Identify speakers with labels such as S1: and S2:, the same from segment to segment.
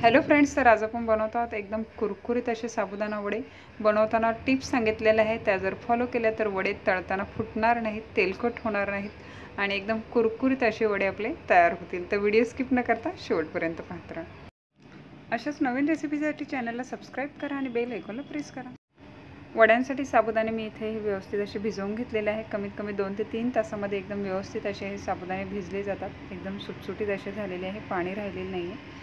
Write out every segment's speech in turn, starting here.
S1: Hello friends, तर आज आपण बनवत आहोत एकदम कुरकुरीत असे साबुदाणा वडे। बनवताना टिप्स सांगितलेल्या आहेत, त्या जर फॉलो केल्या तर वडे तळताना फुटणार नाहीत, तेलकट होणार नाहीत आणि एकदम कुरकुरीत असे वडे आपले तयार होतील। तर व्हिडिओ स्किप न करता शेवटपर्यंत पाहत राहा। अशाच नवीन रेसिपीसाठी चॅनलला सबस्क्राईब करा आणि बेल आयकॉनला प्रेस करा। वड्यांसाठी साबुदाणे मी इथे व्यवस्थित असे भिजवून घेतलेले आहे। कमीत कमी 2 ते 3 तासामध्ये एकदम व्यवस्थित असे हे साबुदाणे भिजले जातात। एकदम सुटसुटीत असे झालेले आहे, पाणी राहिलेले नाही आहे।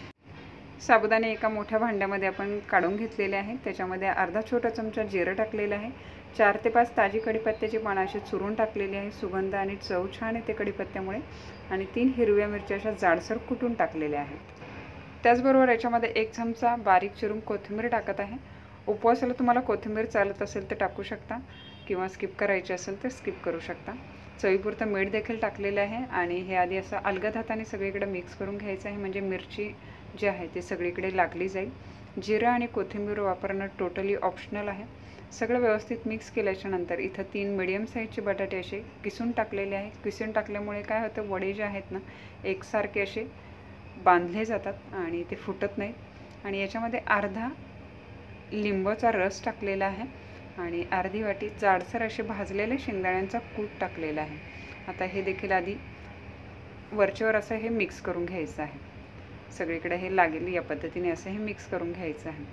S1: साबुदाणे एका मोठ्या भांड्यामध्ये आपण काढून घेतलेले आहे। त्याच्यामध्ये अर्धा छोटा चमचा जिरं टाकलेलं आहे। 4 ते 5 ताजी कढीपत्त्याची पानं अशी चुरून टाकलेली आहे। सुगंध आणि चव छान येते कढीपत्त्यामुळे। आणि 3 हिरव्या मिरच्या अशा जाडसर कुटून टाकलेल्या आहेत। त्याचबरोबर याच्यामध्ये 1 चमचा बारीक चिरून कोथिंबीर टाकत आहे। उपवासाला तुम्हाला कोथिंबीर चालत असेल तर टाकू शकता किंवा स्किप करायची असेल तर स्किप करू शकता। चवीपुरतं मीठ देखील टाकलेलं आहे आणि हे आधी असं अलगद हाताने सगळीकडे मिक्स करून घ्यायचं आहे, म्हणजे मिरची जी आहे ते सगळीकडे लागली जाईल। जिरं आणि कोथिंबीर वापरणं टोटली ऑप्शनल आहे। सगळं व्यवस्थित मिक्स केल्याच्या नंतर इथं 3 मीडियम साईजचे बटाटे असे किसून टाकलेले आहेत। किसून टाकल्यामुळे काय होतं, वडे जे आहेत ना एकसारखे असे बांधले जातात आणि ते फुटत नाहीत। आणि याच्यामध्ये अर्धा लिंबाचा रस टाकलेला आहे आणि अर्धी वाटी जाडसर असे भाजलेले शेंगदाण्यांचा कूट टाकलेला आहे। आता हे देखील आधी वरच्यावर असं हे मिक्स करून घ्यायचं आहे। सगळीकडे हे लागेल या पद्धतीने असं हे मिक्स करून घ्यायचं आहे।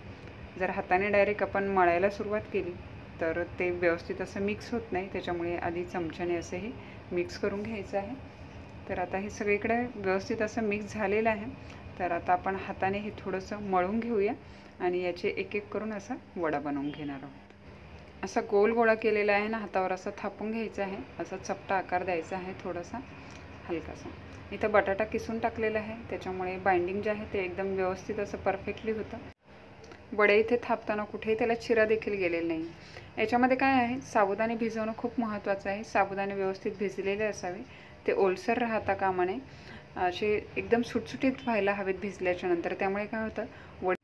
S1: जर हाताने डायरेक्ट आपण मळायला सुरुवात केली तर ते व्यवस्थित असं मिक्स होत नाही, त्याच्यामुळे आधी चमच्याने असं हे मिक्स करून घ्यायचं आहे। तर आता हे सगळीकडे व्यवस्थित असं मिक्स झालेलं आहे। तर आता आपण हाताने हे थोडंसं मळून घेऊया आणि याचे एक एक करून असा वडा बनवून घेणार आहोत। असा गोल गोळा केलेला आहे ना, हातावर असं थापून घ्यायचं आहे। असा चपटा आकार द्यायचा आहे थोडासा हलकासा। इथं बटाटा किसून टाकलेला आहे, त्याच्यामुळे बाइंडिंग जे आहे ते एकदम व्यवस्थित असं परफेक्टली होतं। वडे इथे थापताना कुठेही त्याला चिरा देखील गेलेला नाही। याच्यामध्ये काय आहे, साबुदाणे भिजवणं खूप महत्त्वाचं आहे। साबुदाणे व्यवस्थित भिजलेले असावे, ते ओलसर राहता कामा नये, असे एकदम सुटसुटीत व्हायला हवेत भिजल्याच्या नंतर। त्यामुळे काय होतं, वडे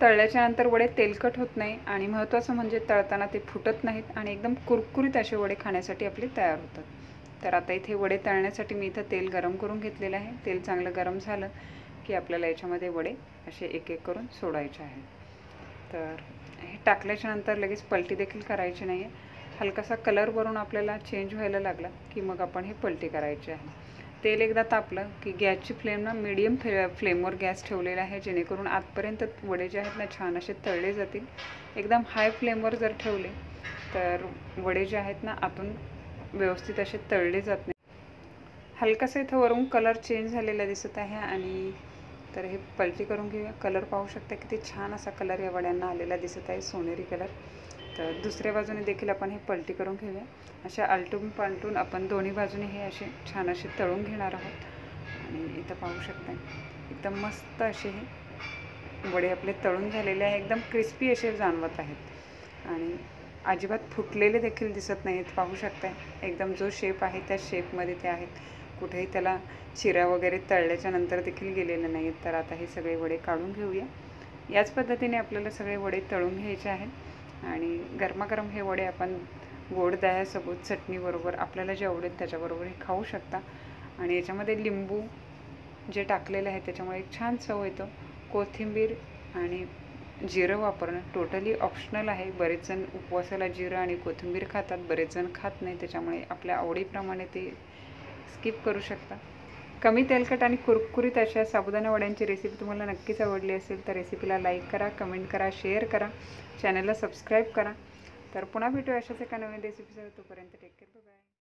S1: तळल्याच्या नंतर वडे तेलकट होत नाही आणि महत्त्वाचं म्हणजे तळताना ते फुटत नाहीत आणि एकदम कुरकुरीत असे वडे खाण्यासाठी आपले तयार होतात। तर आता इथे वडे तळण्यासाठी मी इथं तेल गरम करून घेतलेलं आहे। तेल चांगलं गरम झालं की आपल्याला याच्यामध्ये वडे असे एक एक करून सोडायचे आहेत। तर हे टाकल्याच्या नंतर लगेच पलटी देखील करायची नाही आहे। हलकासा कलर वरून आपल्याला चेंज व्हायला लागला की मग आपण हे पलटी करायची आहे। तेल एकदा तापलं की गॅसची फ्लेम ना मीडियम फ्लेमवर गॅस ठेवलेला आहे, जेणेकरून आतपर्यंत वडे जे आहेत ना छान असे तळले जातील। एकदम हाय फ्लेमवर जर ठेवले तर वडे जे आहेत ना आतून व्यवस्थित असे तळले जात नाही। हलकासा इथं वरून कलर चेंज झालेला दिसत आहे आणि तर हे पलटी करून घेऊया। कलर पाहू शकता किती छान असा कलर या वड्यांना आलेला दिसत आहे, सोनेरी कलर। तर दुसऱ्या बाजूने देखील आपण हे पलटी करून घेऊया। अशा आलटून पालटून आपण दोन्ही बाजूने हे असे छान असे तळून घेणार आहोत। आणि इथं पाहू शकता एकदम मस्त असे हे वडे आपले तळून झालेले आहे, एकदम क्रिस्पी असे जाणवत आहेत आणि अजिबात फुटलेले देखील दिसत नाहीत। पाहू शकता एकदम जो शेप आहे त्या शेपमध्ये ते आहेत, कुठेही त्याला चिरा वगैरे तळल्याच्या नंतर देखील गेलेले नाहीत। तर आता हे सगळे वडे काढून घेऊया। याच पद्धतीने आपल्याला सगळे वडे तळून घ्यायचे आहेत आणि गरमागरम हे वडे आपण गोड दह्यासोबत चटणीबरोबर आपल्याला जे आवडेल त्याच्याबरोबर हे खाऊ शकता। आणि याच्यामध्ये लिंबू जे टाकलेलं आहे त्याच्यामुळे एक छान चव येतो। कोथिंबीर आणि जिरं वापरणं टोटली ऑप्शनल आहे। बरेच जण उपवासाला जिरं आणि कोथिंबीर खातात, बरेच जण खात नाही, त्याच्यामुळे आपल्या आवडीप्रमाणे ते स्किप करू शकता। कमी तेलकट आणि कुरकुरीत अशा साबुदाणा वड्यांची रेसिपी तुम्हाला नक्कीच आवडली असेल तर रेसिपीला लाईक करा, कमेंट करा, शेअर करा, चॅनलला सबस्क्राईब करा। तर पुन्हा भेटूया अशाच एका नवीन रेसिपीसह। तोपर्यंत टेक केअर, बाय बाय।